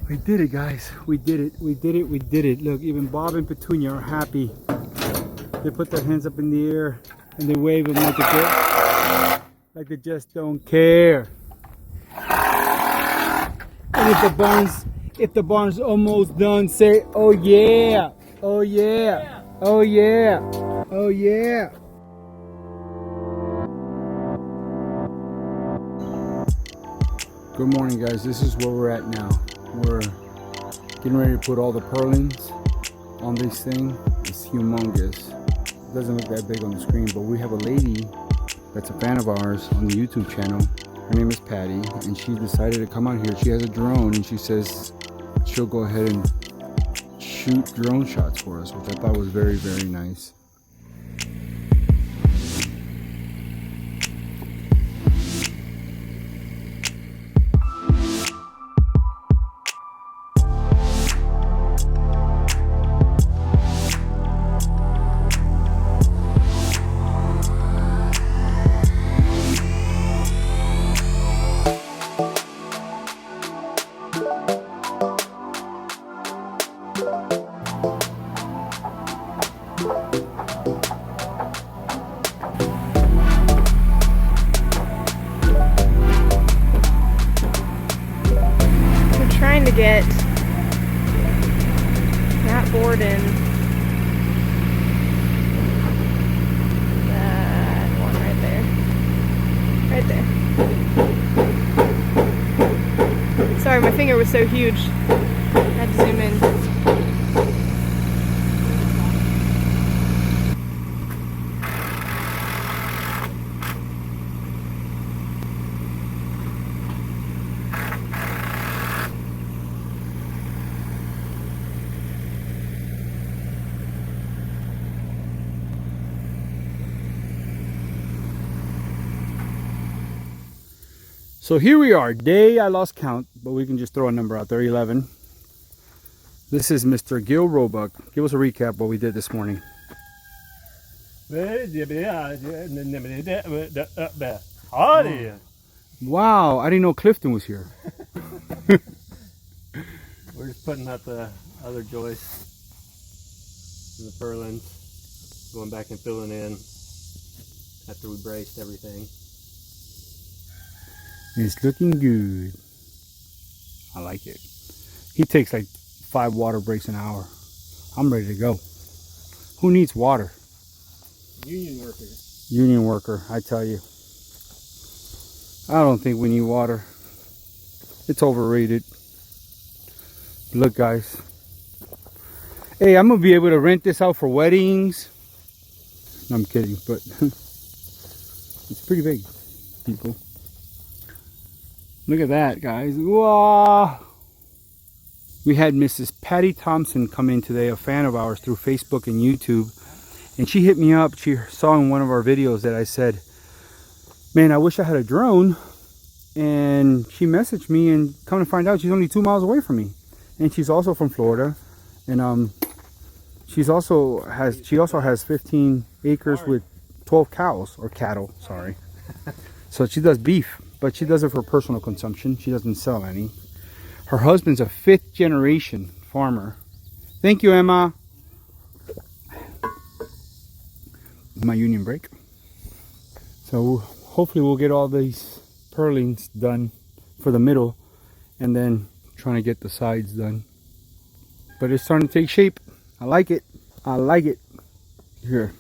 We did it, guys. We did it. We did it. We did it. Look, even Bob and Petunia are happy. They put their hands up in the air and they wave them like they just don't care. And if the barn's almost done, say, oh yeah, oh yeah, oh yeah, oh yeah. Good morning, guys. This is where we're at now. We're getting ready to put all the purlins on this thing. It's humongous. It doesn't look that big on the screen, but we have a lady that's a fan of ours on the YouTube channel. Her name is Patty, and she decided to come out here. She has a drone, and she says she'll go ahead and shoot drone shots for us, which I thought was very, very nice. To get that board in. That one right there. Right there. Sorry, my finger was so huge. I had to zoom in. So here we are, day I lost count, but we can just throw a number out there, 11. This is Mr. Gil Roebuck. Give us a recap of what we did this morning. Wow, I didn't know Clifton was here. We're just putting out the other joists and the purlins, going back and filling in after we braced everything. It's looking good. I like it. He takes like 5 water breaks an hour. I'm ready to go. Who needs water? Union worker. Union worker, I tell you. I don't think we need water. It's overrated. Look, guys. Hey, I'm going to be able to rent this out for weddings. No, I'm kidding, but it's pretty big, people. Look at that, guys. Wow. We had Mrs. Patty Thompson come in today, a fan of ours through Facebook and YouTube. And she hit me up. She saw in one of our videos that I said, man, I wish I had a drone. And she messaged me, and come to find out she's only 2 miles away from me. And she's also from Florida. And she also has 15 acres with 12 cows, or cattle, sorry. So she does beef. But she does it for personal consumption. She doesn't sell any. Her husband's a 5th generation farmer. Thank you, Emma. My union break. So hopefully we'll get all these purlins done for the middle, and then trying to get the sides done. But it's starting to take shape. I like it. I like it. Here,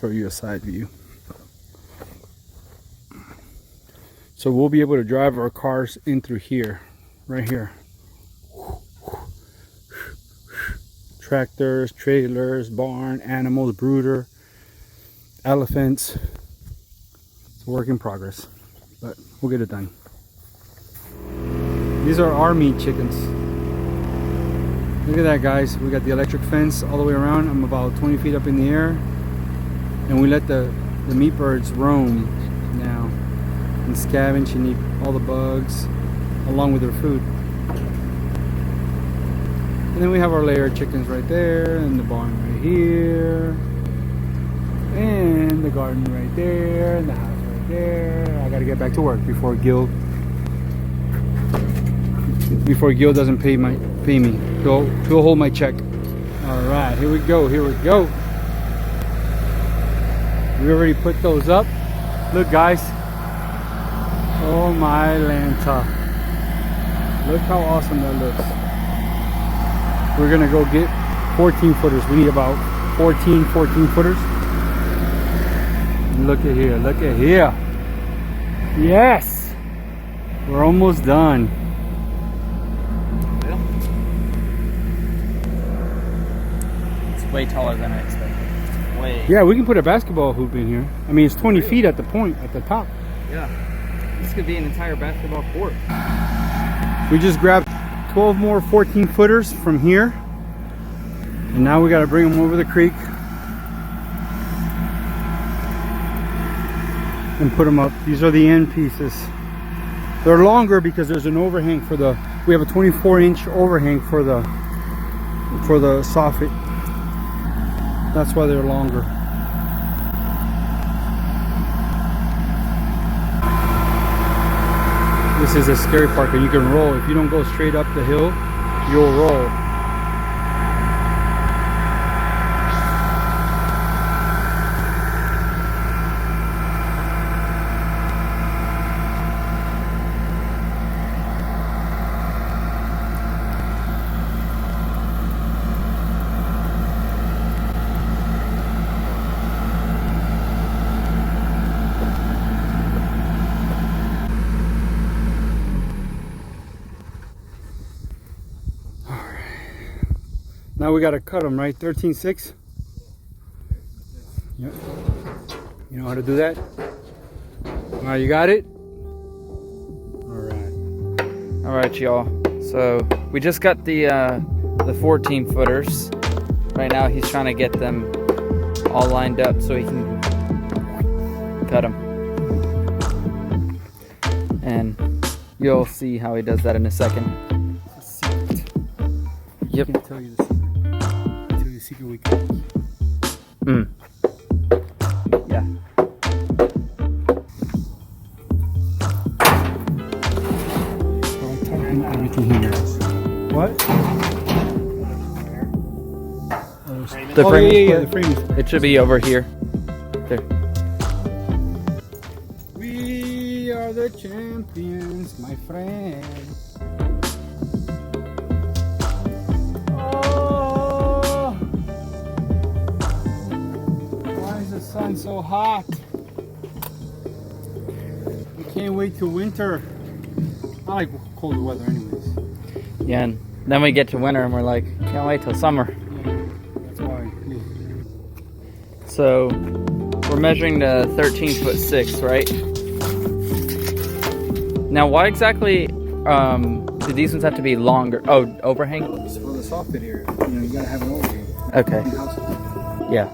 show you a side view. So we'll be able to drive our cars in through here, right here. Tractors, trailers, barn, animals, brooder, elephants. It's a work in progress, but we'll get it done. These are our meat chickens. Look at that, guys. We got the electric fence all the way around. I'm about 20 feet up in the air. And we let the meat birds roam now and scavenge and eat all the bugs along with their food. And then we have our layer chickens right there, and the barn right here, and the garden right there, and the house right there. I gotta get back to work before Gil before Gil doesn't pay me. He'll hold my check. All right, here we go. Here we go. We already put those up. Look, guys. Oh my Lanta. Look how awesome that looks. We're gonna go get 14 footers. We need about 14 footers. Look at here, look at here. Yes! We're almost done. It's way taller than I expected. Way. Yeah, we can put a basketball hoop in here. I mean, it's 20 feet at the point, at the top. Yeah. This could be an entire basketball court. We just grabbed 12 more 14 footers from here. And now we gotta bring them over the creek and put them up. These are the end pieces. They're longer because there's an overhang for the, we have a 24-inch overhang for the soffit. That's why they're longer. This is a scary part because you can roll. If you don't go straight up the hill, you'll roll. Now we gotta cut them, right? 13/6. Yep. You know how to do that? All right, you got it? All right, y'all. So we just got the 14 footers. Right now he's trying to get them all lined up so he can cut them. And you'll see how he does that in a second. Yep. I can't tell you the secret. I'll tell you the secret we can. Yeah. Don't tell him everything he knows. What? The Oh, frame. yeah, the frame is there. It should be over here. There. We are the champions, my friend. Oh, why is the sun so hot? I can't wait till winter. I like colder weather anyways. Yeah, and then we get to winter and we're like, can't wait till summer. Yeah, that's why. Yeah. So we're measuring the 13'6", right? Now, why exactly do these ones have to be longer? Oh, overhang? It's for the soffit area. You know, you gotta have an overhang. Okay. In houses. Yeah.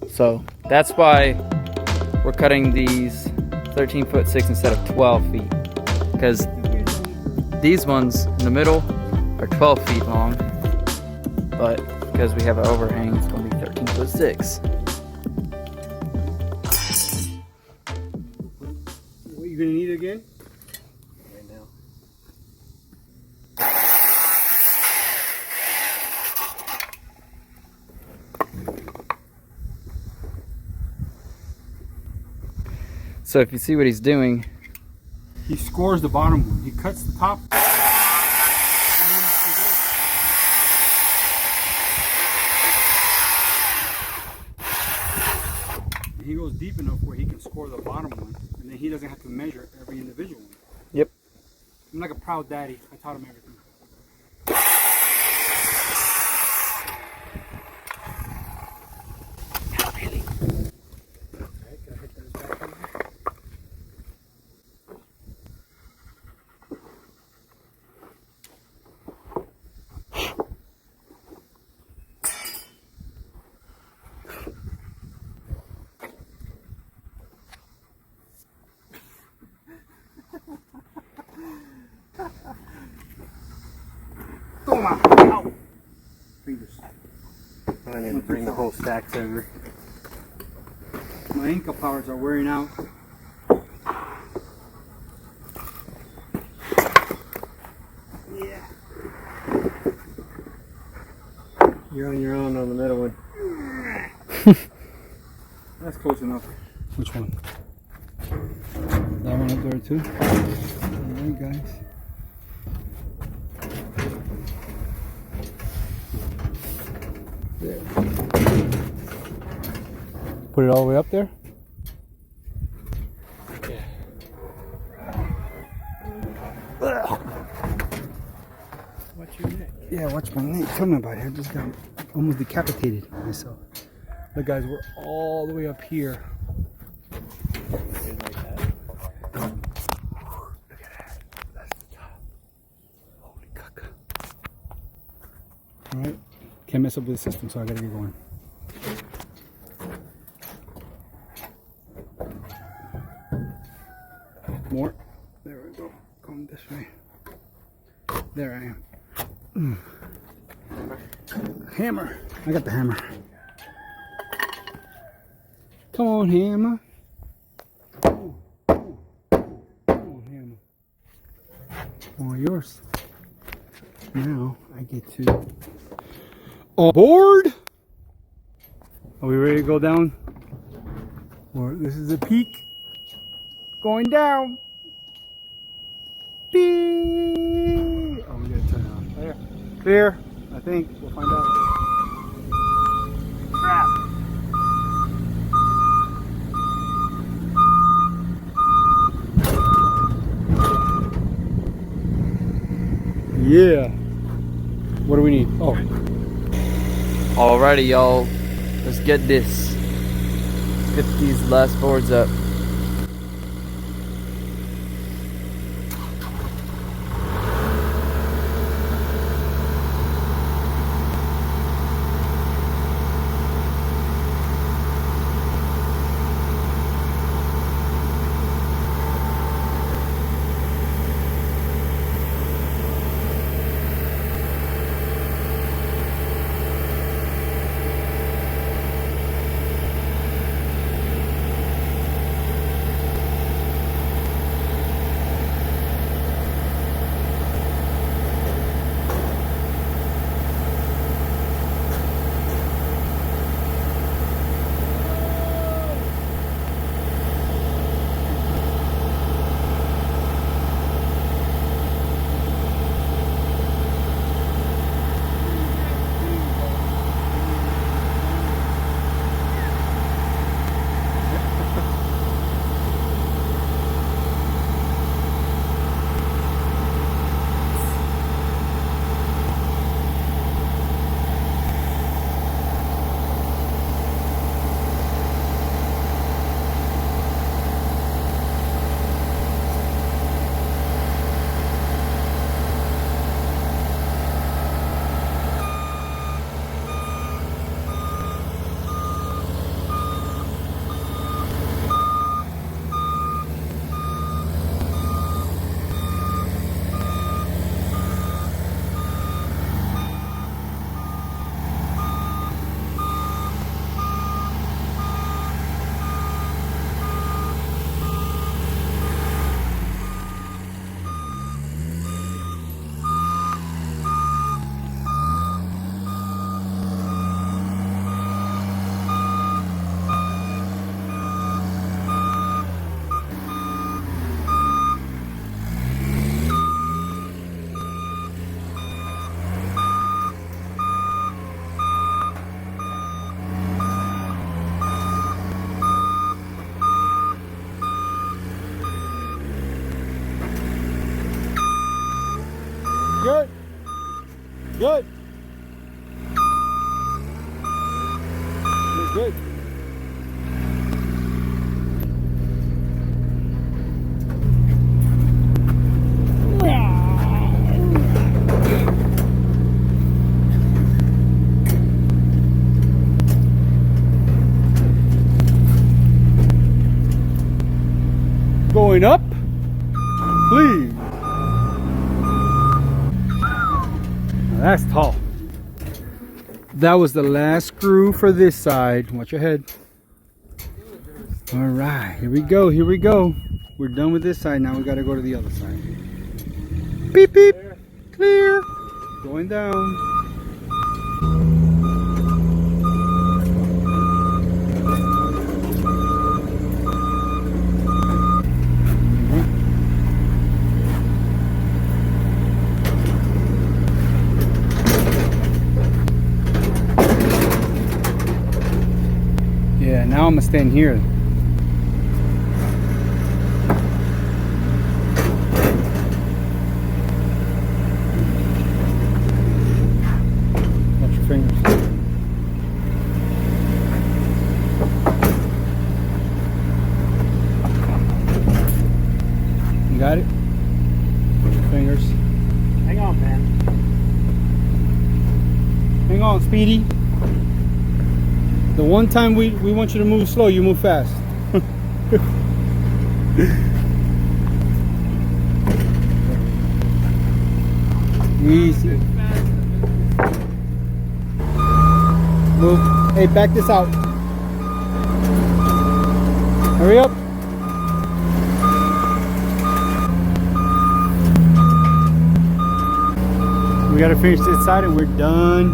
So that's why we're cutting these 13'6" instead of 12 feet. Because these ones in the middle are 12 feet long. But because we have an overhang, it's going to be 13'6". What are you gonna need again? Right now. So if you see what he's doing, He scores the bottom one. He cuts the top. And he goes deep enough where he can score the bottom one, and then he doesn't have to measure every individual one. Yep. I'm like a proud daddy. I taught him everything. Toma! Ow! Fingers. I need to bring the whole stacks over. My Inca powers are wearing out. You're on your own on the middle one. That's close enough. Which one? That one up there too? Alright guys. There. Put it all the way up there? Yeah. Watch your neck. Yeah, watch my neck. Tell me about it. I just got almost decapitated myself. Look guys, we're all the way up here. Good like that. Look at that. That's the top. Holy caca. Alright. Can't mess up with the system, so I gotta get going. More. There we go. Going this way. There I am. Hammer. I got the hammer. Come on, hammer. Come on, hammer. All yours. Now I get to aboard. Are we ready to go down? Or this is the peak. Going down. Beep. Oh, we gotta turn it on. There. Clear. I think. We'll find out. Crap. Yeah. What do we need? Oh. Alrighty, y'all. Let's get this. Let's get these last boards up. Good. Good. You're good. Going up, please. Now that's tall. That was the last screw for this side. Watch your head. All right, here we go. Here we go. We're done with this side. Now we got to go to the other side. Beep beep. Clear. Going down. I'm gonna stand here. Watch your fingers. You got it? Watch your fingers. Hang on, man. Hang on, Speedy. The one time we want you to move slow, you move fast. Easy. Move. Hey, back this out. Hurry up. We gotta finish this side and we're done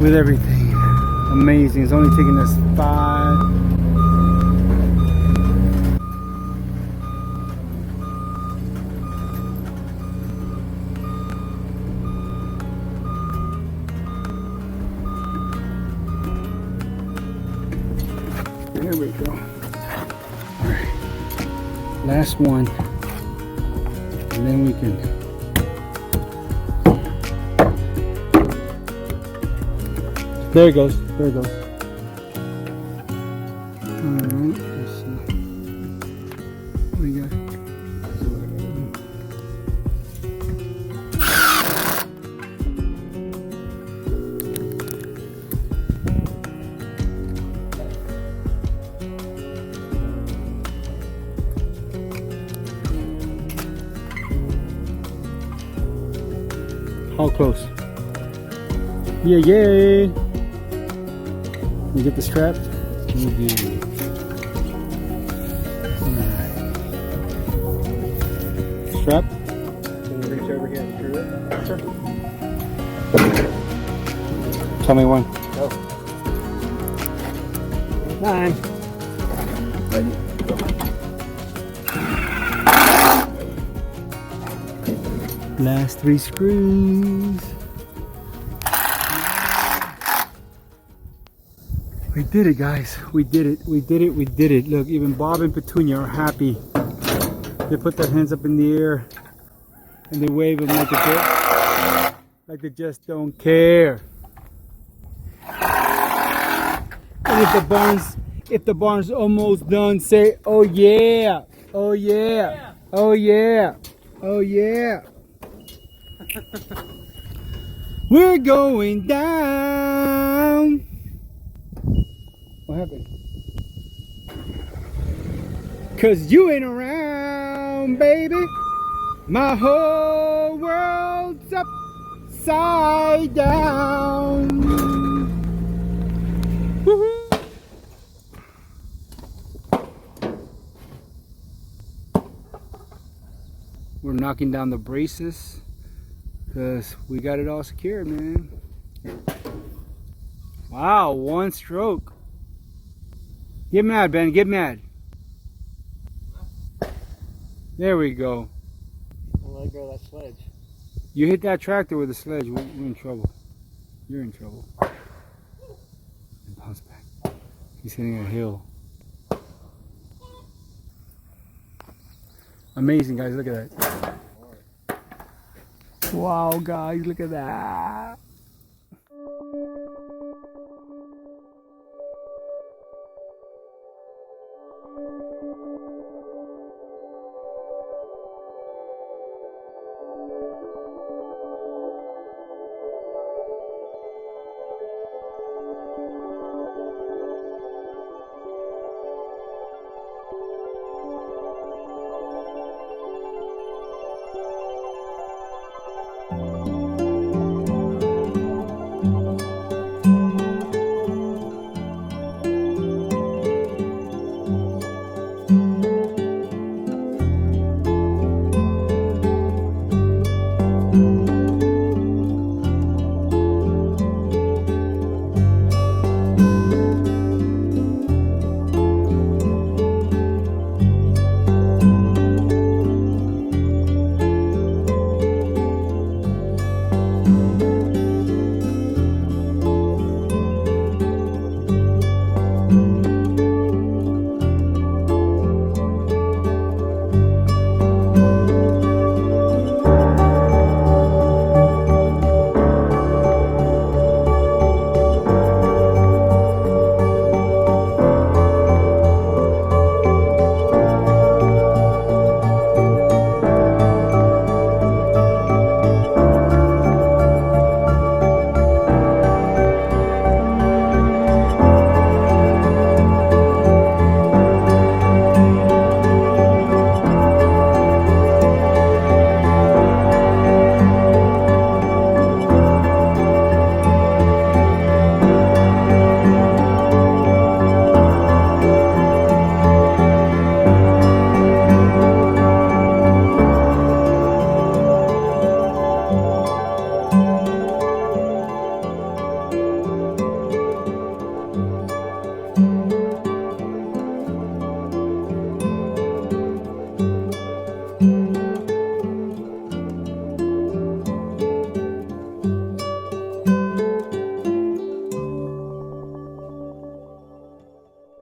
with everything. Amazing. It's only taking us 5. There we go. All right. Last one. And then we can. There it goes. There it goes. Alright, let's see. What do we got? How close? Yeah, yay! You get the strap? Okay. Alright. Strap? Can you reach over here and screw it? Sure. Tell me when. Go. 9. Ready. Last 3 screws. We did it, guys. We did it. We did it. We did it. Look, even Bob and Petunia are happy. They put their hands up in the air and they wave them like they just don't care. And if the barn's almost done, say, "Oh yeah, oh yeah, oh yeah, oh yeah." We're going down. What happened? 'Cause you ain't around, baby. My whole world's upside down. Woohoo! We're knocking down the braces because we got it all secured, man. Wow, 1 stroke. Get mad, Ben. Get mad. There we go. I'll let go of that sledge. You hit that tractor with a sledge, we're in trouble. You're in trouble. And bounce back. He's hitting a hill. Amazing, guys. Look at that. Wow, guys. Look at that.